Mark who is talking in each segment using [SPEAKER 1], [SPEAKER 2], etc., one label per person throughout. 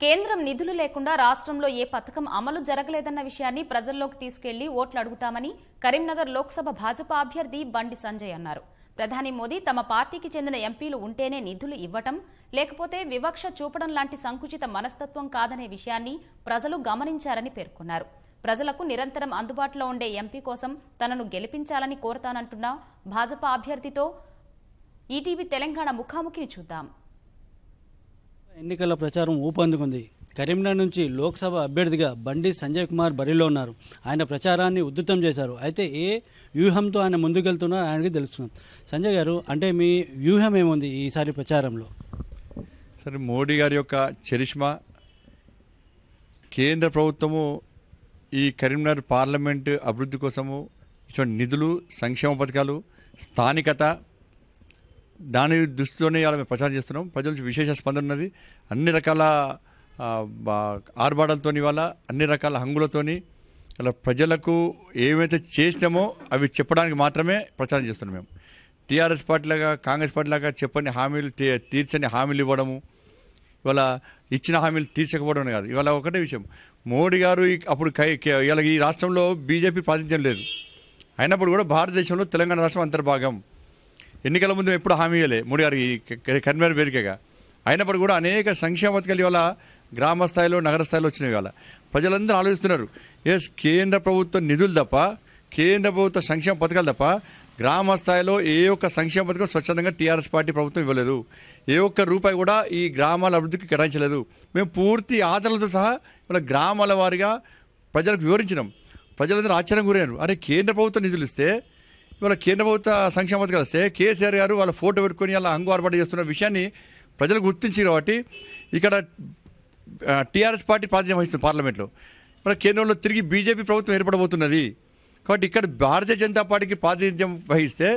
[SPEAKER 1] కేంద్రం నిధులు లేకుండా రాష్ట్రంలో ఏ పథకం అమలు జరగలేదన్న విషయాన్ని ప్రజల్లోకి తీసుకెళ్లి ఓట్లు అడుగుతామని కరీంనగర్ లోక్సభ భాజపా అభ్యర్థి బండి సంజయ్ అన్నారు. ప్రధాని మోదీ తమ పార్టీకి చెందిన ఎంపీలు ఉంటేనే నిధులు ఇవ్వటం, లేకపోతే వివక్ష చూపడం లాంటి సంకుచిత మనస్తత్వం కాదనే విషయాన్ని ప్రజలు గమనించారని పేర్కొన్నారు. ప్రజలకు నిరంతరం అందుబాటులో ఉండే ఎంపీ కోసం తనను గెలిపించాలని కోరతానంటున్న భాజపా అభ్యర్థితో ఈటీవీ తెలంగాణ ముఖాముఖిని చూద్దాం.
[SPEAKER 2] ఎన్నికల ప్రచారం ఊపందుకుంది. కరీంనగర్ నుంచి లోక్సభ అభ్యర్థిగా బండి సంజయ్ కుమార్ బరిలో ఉన్నారు. ఆయన ప్రచారాన్ని ఉధృతం చేశారు. అయితే ఏ వ్యూహంతో ఆయన ముందుకెళ్తున్నారో ఆయనకి తెలుస్తుంది. సంజయ్ గారు, అంటే మీ వ్యూహం ఏముంది ఈసారి ప్రచారంలో?
[SPEAKER 3] సరే, మోడీ గారి యొక్క చరిష్మా, కేంద్ర ప్రభుత్వము ఈ కరీంనగర్ పార్లమెంటు అభివృద్ధి కోసము ఇటువంటి నిధులు, సంక్షేమ పథకాలు, స్థానికత, దాని దృష్టితోనే ఇవాళ మేము ప్రచారం చేస్తున్నాం. ప్రజల నుంచి విశేష స్పందన ఉన్నది. అన్ని రకాల ఆర్భాటాలతో, ఇవాళ అన్ని రకాల హంగులతోని ఇలా ప్రజలకు ఏమైతే చేసినామో అవి చెప్పడానికి మాత్రమే ప్రచారం చేస్తున్నాం. మేము టీఆర్ఎస్ పార్టీలాగా, కాంగ్రెస్ పార్టీలాగా చెప్పని హామీలు, తీర్చని హామీలు ఇవ్వడము, ఇవాళ ఇచ్చిన హామీలు తీర్చకపోవడం కాదు. ఇవాళ ఒకటే విషయం, మోడీ గారు అప్పుడు ఇవాళ ఈ రాష్ట్రంలో బీజేపీ ప్రాతినిధ్యం లేదు. అయినప్పుడు కూడా భారతదేశంలో తెలంగాణ రాష్ట్రం అంతర్భాగం. ఎన్నికల ముందు ఎప్పుడు హామీ ఇవ్వలే మోడీ గారికి కరీంనగర్ వేదికగా. అయినప్పుడు కూడా అనేక సంక్షేమ పథకాలు ఇవాళ గ్రామ స్థాయిలో, నగర స్థాయిలో వచ్చినాయి. ఇవాళ ప్రజలందరూ ఆలోచిస్తున్నారు, కేంద్ర ప్రభుత్వ నిధులు తప్ప, కేంద్ర ప్రభుత్వ సంక్షేమ పథకాలు తప్ప గ్రామ స్థాయిలో ఏ ఒక్క సంక్షేమ పథకం స్వచ్ఛందంగా టీఆర్ఎస్ పార్టీ ప్రభుత్వం ఇవ్వలేదు. ఏ ఒక్క రూపాయి కూడా ఈ గ్రామాల అభివృద్ధికి కేటాయించలేదు. మేము పూర్తి ఆధారాలతో సహా ఇవాళ గ్రామాల వారీగా ప్రజలకు వివరించినాం. ప్రజలందరూ ఆశ్చర్యం గురయ్యారు. అరే, కేంద్ర ప్రభుత్వం నిధులు ఇస్తే, ఇవాళ కేంద్ర ప్రభుత్వ సంక్షేమ పథకాలు వస్తే కేసీఆర్ గారు వాళ్ళ ఫోటో పెట్టుకొని అలా హంగు ఆర్పాటు చేస్తున్న విషయాన్ని ప్రజలు గుర్తించారు. కాబట్టి ఇక్కడ టీఆర్ఎస్ పార్టీ ప్రాతినిధ్యం వహిస్తుంది పార్లమెంట్లో. మన కేంద్రంలో తిరిగి బీజేపీ ప్రభుత్వం ఏర్పడబోతున్నది. కాబట్టి ఇక్కడ భారతీయ జనతా పార్టీకి ప్రాతినిధ్యం వహిస్తే,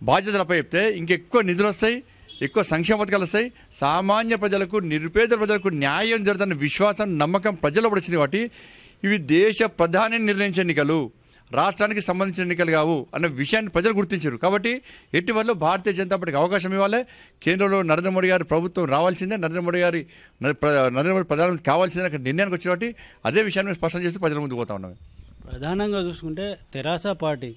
[SPEAKER 3] బాధ్యతలు అప్పచెప్తే ఇంకెక్కువ నిధులు వస్తాయి, ఎక్కువ సంక్షేమ పథకాలు వస్తాయి, సామాన్య ప్రజలకు, నిరుపేద ప్రజలకు న్యాయం జరుగుతున్న విశ్వాసం, నమ్మకం ప్రజల్లో వచ్చింది. కాబట్టి ఇవి దేశ ప్రధాని నిర్ణయించే ఎన్నికలు, రాష్ట్రానికి సంబంధించిన ఎన్నికలు కావు అన్న విషయాన్ని ప్రజలు గుర్తించారు. కాబట్టి ఎట్టి వల్ల భారతీయ జనతా పార్టీకి అవకాశం ఇవ్వాలి. కేంద్రంలో నరేంద్ర మోడీ గారి ప్రభుత్వం రావాల్సిందే, నరేంద్ర మోడీ ప్రధానమంత్రి కావాల్సిందే అక్కడ నిర్ణయానికి వచ్చిన కాబట్టి అదే విషయాన్ని స్పష్టం చేస్తూ ప్రజల ముందుకు పోతా ఉన్నాం.
[SPEAKER 2] ప్రధానంగా చూసుకుంటే తెరాస పార్టీ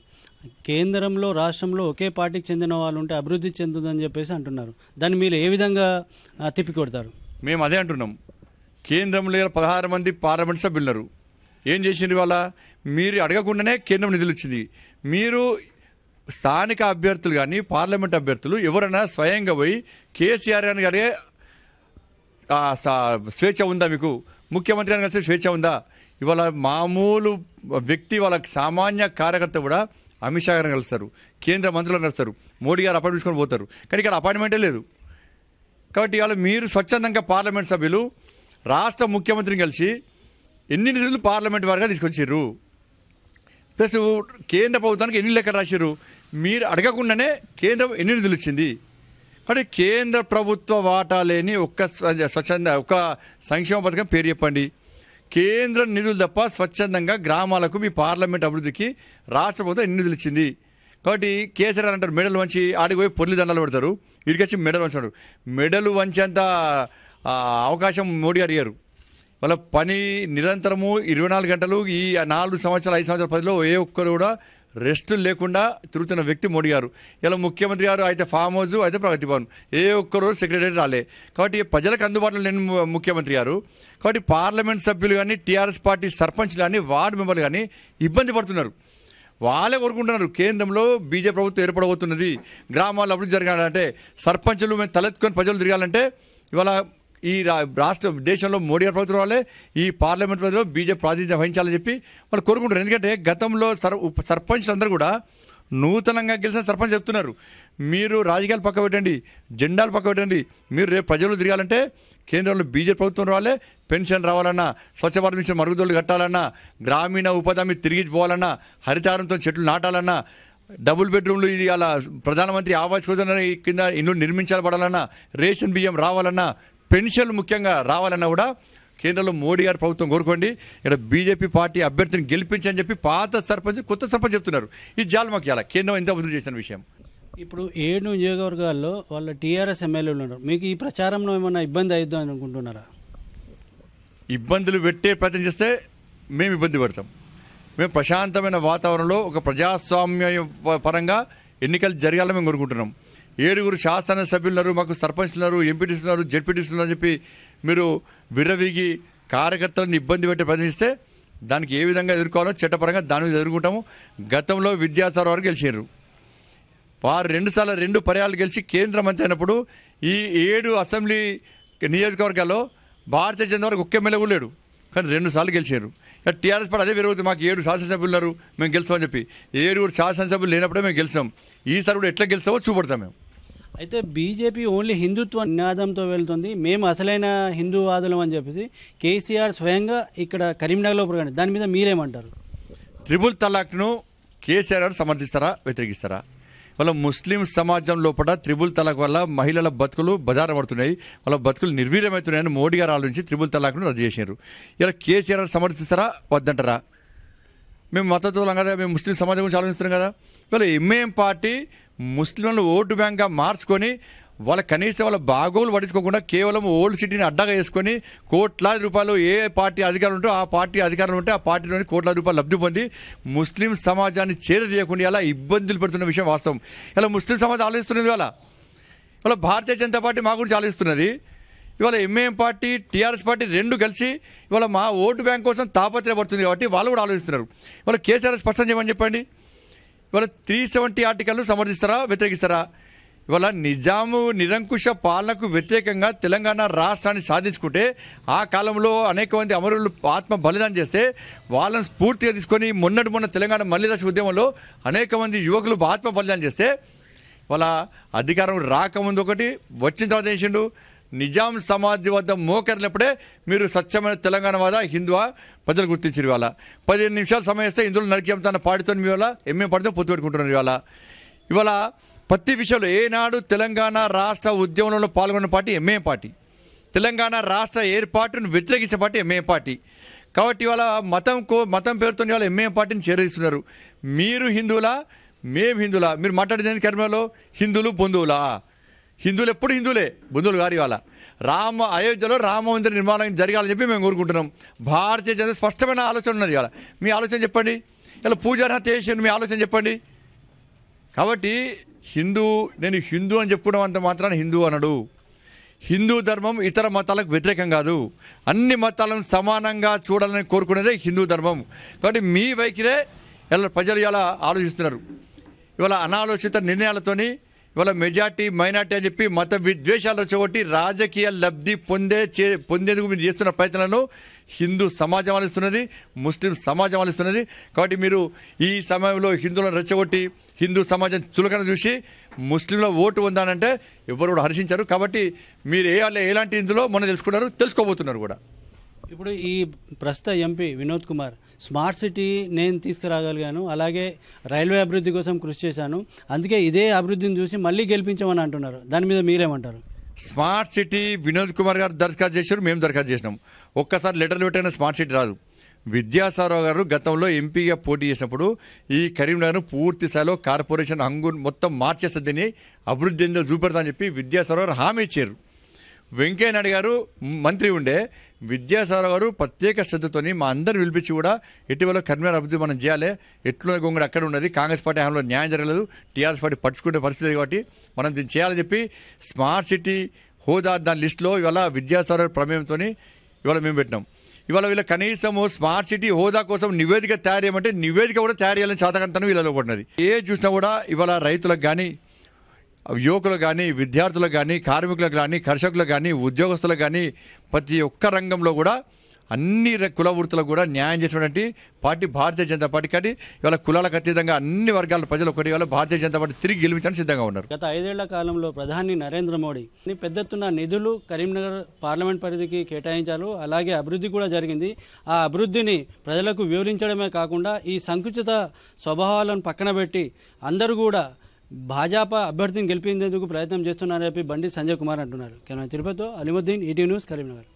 [SPEAKER 2] కేంద్రంలో, రాష్ట్రంలో ఒకే పార్టీకి చెందిన వాళ్ళు ఉంటే అభివృద్ధి చెందుతుందని చెప్పేసి అంటున్నారు. దాన్ని మీరు ఏ విధంగా తిప్పికొడతారు?
[SPEAKER 3] మేము అదే అంటున్నాం. కేంద్రంలో 16 మంది పార్లమెంట్ సభ్యులు ఉన్నారు. ఏం చేసింది? వాళ్ళ మీరు అడగకుండానే కేంద్రం నిధులు ఇచ్చింది. మీరు స్థానిక అభ్యర్థులు కానీ, పార్లమెంట్ అభ్యర్థులు ఎవరైనా స్వయంగా పోయి కేసీఆర్ అని గారే స్వేచ్ఛ ఉందా? మీకు ముఖ్యమంత్రి అని కలిసి స్వేచ్ఛ ఉందా? ఇవాళ మామూలు వ్యక్తి, వాళ్ళ సామాన్య కార్యకర్త కూడా అమిత్ షా గారిని కలుస్తారు, కేంద్ర మంత్రులను కలుస్తారు, మోడీ గారు అపాయింట్మెంట్ తీసుకొని పోతారు. కానీ ఇక్కడ అపాయింట్మెంటే లేదు. కాబట్టి ఇవాళ మీరు స్వచ్ఛందంగా పార్లమెంట్ సభ్యులు రాష్ట్ర ముఖ్యమంత్రిని కలిసి ఎన్ని నిధులు పార్లమెంట్ వారిగా తీసుకొచ్చారు, ప్లస్ కేంద్ర ప్రభుత్వానికి ఎన్ని లెక్కలు రాశారు, మీరు అడగకుండానే కేంద్రం ఎన్ని నిధులు ఇచ్చింది. కాబట్టి కేంద్ర ప్రభుత్వ వాటా లేని ఒక్క సంక్షేమ పథకం పేరు చెప్పండి. కేంద్ర నిధులు తప్ప స్వచ్ఛందంగా గ్రామాలకు, మీ పార్లమెంట్ అభివృద్ధికి రాష్ట్ర ప్రభుత్వం ఎన్ని నిధులు ఇచ్చింది. కాబట్టి కేసీఆర్ అంటారు మెడలు వంచి, ఆడికి పోయి పొర్లి దండాలు పెడతారు, వీడికి వచ్చి మెడలు వంచాడు. మెడలు వంచేంత అవకాశం మోడీ గారు ఇయ్యారు. వాళ్ళ పని నిరంతరము 24 గంటలు, ఈ 4 సంవత్సరాలు, 5 సంవత్సరాల పదిలో ఏ ఒక్కరు కూడా రెస్ట్ లేకుండా తిరుగుతున్న వ్యక్తి మోడీ గారు. ఇలా ముఖ్యమంత్రి గారు అయితే ఫామ్ హౌస్, అయితే ప్రగతి భవన్, ఏ ఒక్కరు సెక్రటరీ రాలే. కాబట్టి ప్రజలకు అందుబాటులో లేని ముఖ్యమంత్రి గారు. కాబట్టి పార్లమెంట్ సభ్యులు కానీ, టీఆర్ఎస్ పార్టీ సర్పంచ్లు కానీ, వార్డు మెంబర్లు కానీ ఇబ్బంది పడుతున్నారు. వాళ్ళే కోరుకుంటున్నారు కేంద్రంలో బీజేపీ ప్రభుత్వం ఏర్పడబోతున్నది, గ్రామాల్లో అభివృద్ధి జరగాలంటే, సర్పంచులు మేము తలెత్తుకొని ప్రజలు తిరగాలంటే ఇవాళ ఈ రాష్ట్ర దేశంలో మోడీ గారి ప్రభుత్వం వాళ్ళే ఈ పార్లమెంట్ పరిధిలో బీజేపీ ప్రాతినిధ్యం వహించాలని చెప్పి వాళ్ళు కోరుకుంటారు. ఎందుకంటే గతంలో సర్పంచ్ అందరూ కూడా నూతనంగా గెలిచిన సర్పంచ్ చెప్తున్నారు, మీరు రాజకీయాలు పక్క పెట్టండి, జెండాలు పక్క పెట్టండి, మీరు రేపు ప్రజలు తిరగాలంటే కేంద్రంలో బీజేపీ ప్రభుత్వం రావాలి, పెన్షన్ రావాలన్నా, స్వచ్ఛ భారత్ మిషన్ మరుగుదొడ్లు కట్టాలన్నా, గ్రామీణ ఉపాధి హామీ తిరిగి పోవాలన్నా, హరితారంతో చెట్లు నాటాలన్నా, డబుల్ బెడ్రూమ్లు ఇది అలా ప్రధానమంత్రి ఆవాస్ యోజన కింద ఇల్లు నిర్మించబడాలన్నా, రేషన్ బియ్యం రావాలన్నా, పెన్షన్లు ముఖ్యంగా రావాలన్నా కూడా కేంద్రంలో మోడీ గారి ప్రభుత్వం కోరుకోండి. ఇక్కడ బీజేపీ పార్టీ అభ్యర్థిని గెలిపించని చెప్పి పాత సర్పంచ్, కొత్త సర్పంచ్ చెప్తున్నారు. ఇది జాలమాకి అలా కేంద్రం ఎంత అభివృద్ధి చేసిన విషయం.
[SPEAKER 2] ఇప్పుడు 7 నియోజకవర్గాల్లో వాళ్ళ టీఆర్ఎస్ ఎమ్మెల్యేలు ఉన్నారు. మీకు ఈ ప్రచారంలో ఏమైనా ఇబ్బంది అవుద్దాం అని అనుకుంటున్నారా?
[SPEAKER 3] ఇబ్బందులు పెట్టే ప్రయత్నం చేస్తే మేము ఇబ్బంది పడతాం. మేము ప్రశాంతమైన వాతావరణంలో ఒక ప్రజాస్వామ్య పరంగా ఎన్నికలు జరగాలని మేము కోరుకుంటున్నాం. 7 శాసనసభ్యులు ఉన్నారు, మాకు సర్పంచ్లు ఉన్నారు, ఎంపీటీసీలు ఉన్నారు, జెడ్పీటీసీలు ఉన్నారు అని చెప్పి మీరు విర్రవీగి కార్యకర్తలను ఇబ్బంది పెట్టే ప్రయత్నిస్తే దానికి ఏ విధంగా ఎదుర్కోవాలో చట్టపరంగా దాని మీద ఎదుర్కొంటాము. గతంలో విద్యాసాగర్ వారు గెలిచారు. వారు 2 పర్యాలు గెలిచి కేంద్ర మంత్రి అయినప్పుడు ఈ 7 అసెంబ్లీ నియోజకవర్గాల్లో భారతీయ జనతా పార్టీకి ఒక్క ఎమ్మెల్యే కూడా లేడు, కానీ 2 సార్లు గెలిచారు. టీఆర్ఎస్ పార్టీ అదే విరుగుతుంది, మాకు 7 శాసనసభ్యులు ఉన్నారు, మేము గెలుస్తామని చెప్పి. 7 శాసనసభ్యులు లేనప్పుడే మేము గెలిచాం. ఈసారి కూడా ఎట్లా గెలుస్తామో చూపడతాం మేము.
[SPEAKER 2] అయితే బీజేపీ ఓన్లీ హిందుత్వ నినాదంతో వెళ్తుంది, మేము అసలైన హిందూవాదులం అని చెప్పేసి కేసీఆర్ స్వయంగా ఇక్కడ కరీంనగర్లో ప్రకటన. దాని మీద మీరేమంటారు?
[SPEAKER 3] త్రిపుల్ తలాక్ను కేసీఆర్ గారు సమర్థిస్తారా, వ్యతిరేకిస్తారా? వాళ్ళ ముస్లిం సమాజం లోపల త్రిపుల్ తలాక్ వల్ల మహిళల బతుకులు బజారు పడుతున్నాయి, వాళ్ళ బతుకులు నిర్వీర్యమవుతున్నాయని మోడీ గారు ఆలోచించి త్రిపుల్ తలాక్ను రద్దు చేశారు. ఇలా కేసీఆర్ సమర్థిస్తారా, వద్దంటారా? మేము మద్దతులం కదా, మేము ముస్లిం సమాజం గురించి ఆలోచిస్తున్నాం కదా. ఇవాళ ఎంఐఎం పార్టీ ముస్లింలను ఓటు బ్యాంక్గా మార్చుకొని వాళ్ళ కనీసం వాళ్ళ బాగోలు పట్టించుకోకుండా కేవలం ఓల్డ్ సిటీని అడ్డగా వేసుకొని కోట్లాది రూపాయలు ఏ పార్టీ అధికారం ఉంటే ఆ పార్టీ అధికారం ఉంటే ఆ పార్టీలోని కోట్లాది రూపాయలు లబ్ధి పొంది ముస్లిం సమాజాన్ని చేరదీయకుండా ఇలా ఇబ్బందులు పెడుతున్న విషయం వాస్తవం. ఇలా ముస్లిం సమాజం ఆలోచిస్తున్నది. ఇవాళ భారతీయ జనతా పార్టీ మా గురించి ఆలోచిస్తున్నది. ఇవాళ ఎంఐఎం పార్టీ, టీఆర్ఎస్ పార్టీ 2 కలిసి ఇవాళ మా ఓటు బ్యాంక్ కోసం తాపత్రయపడుతుంది కాబట్టి వాళ్ళు కూడా ఆలోచిస్తున్నారు. ఇవాళ కేసీఆర్ స్పష్టం చేయమని చెప్పండి. ఇవాళ 370 ఆర్టికల్ను సమర్థిస్తారా, వ్యతిరేకిస్తారా? ఇవాళ నిజాము నిరంకుశ పాలనకు వ్యతిరేకంగా తెలంగాణ రాష్ట్రాన్ని సాధించుకుంటే ఆ కాలంలో అనేక మంది అమరులు ఆత్మ బలిదానం చేస్తే వాళ్ళని స్ఫూర్తిగా తీసుకొని మొన్న తెలంగాణ మల్లిదశ ఉద్యమంలో అనేక మంది యువకులు ఆత్మ బలిదానం చేస్తే వాళ్ళ అధికారం రాకముందు ఒకటి, వచ్చిన తర్వాత చేసిండు నిజాం సమాధి వద్ద మోకరినప్పుడే మీరు స్వచ్ఛమైన తెలంగాణ వాద హిందువా ప్రజలు గుర్తించారు. ఇవాళ 15 నిమిషాలు సమయం ఇస్తే ఇందులో నరికేంతన్న పార్టీతో మీ వల్ల ఎంఏ పార్టీతో పొత్తు పెట్టుకుంటున్నారు. ఇవాళ ప్రతి విషయంలో ఏనాడు తెలంగాణ రాష్ట్ర ఉద్యమంలో పాల్గొన్న పార్టీ ఎంఏ పార్టీ, తెలంగాణ రాష్ట్ర ఏర్పాటును వ్యతిరేకించే పార్టీ ఎంఏ పార్టీ. కాబట్టి ఇవాళ మతం పేరుతో ఇవాళ ఎంఏ పార్టీని చేరదీస్తున్నారు. మీరు హిందువులా, మేము హిందువులా? మీరు మాట్లాడేది కర్మలో హిందువులు బంధువులా? హిందువులు ఎప్పుడు హిందువులే, బంధువులు గారు. ఇవాళ అయోధ్యలో రామ మందిర నిర్మాణం జరగాలని చెప్పి మేము కోరుకుంటున్నాం. భారతీయ జనతా స్పష్టమైన ఆలోచన ఉన్నది. ఇవాళ మీ ఆలోచన చెప్పండి. ఇలా పూజారి హత్య చేసి మీ ఆలోచన చెప్పండి. కాబట్టి నేను హిందూ అని చెప్పుకోవడం అంత మాత్రాన హిందూ అనడు. హిందూ ధర్మం ఇతర మతాలకు వ్యతిరేకం కాదు, అన్ని మతాలను సమానంగా చూడాలని కోరుకునేదే హిందూ ధర్మం. కాబట్టి మీ వైఖరే ఇలా ప్రజలు ఇలా ఆలోచిస్తున్నారు. ఇవాళ అనాలోచిత నిర్ణయాలతోని ఇవాళ మెజార్టీ మైనార్టీ అని చెప్పి మత విద్వేషాలు వచ్చి రాజకీయ లబ్ధి పొందేందుకు మీరు చేస్తున్న ప్రయత్నాలను హిందూ సమాజం ఆలోచిస్తున్నది, ముస్లిం సమాజం ఆలోచిస్తున్నది. కాబట్టి మీరు ఈ సమయంలో హిందువులను రెచ్చగొట్టి హిందూ సమాజం చులకన చూసి ముస్లింల ఓటు ఉందానంటే ఎవరు కూడా హర్షించారు. కాబట్టి మీరు ఎలాంటి హిందులో మొన్న తెలుసుకోబోతున్నారు కూడా.
[SPEAKER 2] ఇప్పుడు ఈ ప్రస్తుత MP Vinod Kumar smart city నేను తీసుకురాగలిగాను, అలాగే రైల్వే అభివృద్ధి కోసం కృషి చేశాను, అందుకే ఇదే అభివృద్ధిని చూసి మళ్ళీ గెలిపించామని అంటున్నారు. దాని మీద మీరేమంటారు?
[SPEAKER 3] స్మార్ట్ సిటీ వినోద్ కుమార్ గారు దరఖాస్తు చేశారు, మేము దరఖాస్తు చేసినాం. ఒక్కసారి లెటర్లు పెట్టిన స్మార్ట్ సిటీ రాదు. విద్యాసాగర్ గారు గతంలో ఎంపీగా పోటీ చేసినప్పుడు ఈ కరీంనగర్ను పూర్తి స్థాయిలో కార్పొరేషన్ మొత్తం మార్చేస్తుందని అభివృద్ధి ఏందో చూపెడతా అని చెప్పి విద్యాసాగర్ గారు హామీ ఇచ్చారు. వెంకయ్యనాయుడు గారు మంత్రి ఉండే, విద్యాసాగర్ గారు ప్రత్యేక శ్రద్ధతోని మా అందరిని పిలిపించి కూడా ఇటీవల కరీంనగర్ అభివృద్ధి మనం చేయాలి, ఎట్లా గొంగడు అక్కడ ఉన్నది, కాంగ్రెస్ పార్టీ హయాంలో న్యాయం జరగలేదు, టీఆర్ఎస్ పార్టీ పట్టుకునే పరిస్థితి కాబట్టి మనం దీన్ని చేయాలని చెప్పి స్మార్ట్ సిటీ హోదా దాని లిస్టులో ఇవాళ విద్యాసాగర్ ప్రమేయంతో ఇవాళ మేము పెట్టినాం. ఇవాళ వీళ్ళ కనీసము స్మార్ట్ సిటీ హోదా కోసం నివేదిక తయారు చేయమంటే నివేదిక కూడా తయారు చేయాలని చాతకంతనం వీళ్ళలో పడినది. ఏ చూసినా కూడా ఇవాళ రైతులకు కానీ, యువకులకు కానీ, విద్యార్థులకు కానీ, కార్మికులకు కానీ, కర్షకులకు కానీ, ఉద్యోగస్తులకు కానీ ప్రతి ఒక్క రంగంలో కూడా అన్ని కుల వృత్తులకు కూడా న్యాయం చేసినటువంటి పార్టీ భారతీయ జనతా పార్టీ. కానీ ఇవాళ కులాలకు అతీతంగా అన్ని వర్గాల ప్రజలు ఒకటి ఇవాళ భారతీయ జనతా పార్టీ తిరిగి గెలిపించడానికి సిద్ధంగా ఉన్నారు.
[SPEAKER 2] గత 5 ఏళ్ల కాలంలో ప్రధాని నరేంద్ర మోడీ పెద్ద ఎత్తున నిధులు కరీంనగర్ పార్లమెంట్ పరిధికి కేటాయించారు, అలాగే అభివృద్ధి కూడా జరిగింది. ఆ అభివృద్ధిని ప్రజలకు వివరించడమే కాకుండా ఈ సంకుచిత స్వభావాలను పక్కన పెట్టి అందరూ కూడా భాజపా అభ్యర్థిని గెలిపించేందుకు ప్రయత్నం చేస్తున్నారని చెప్పి బండి సంజయ్ కుమార్ అంటున్నారు. తిరుపతితో అలీముద్దీన్, ఈటీవీ న్యూస్, కరీంనగర్.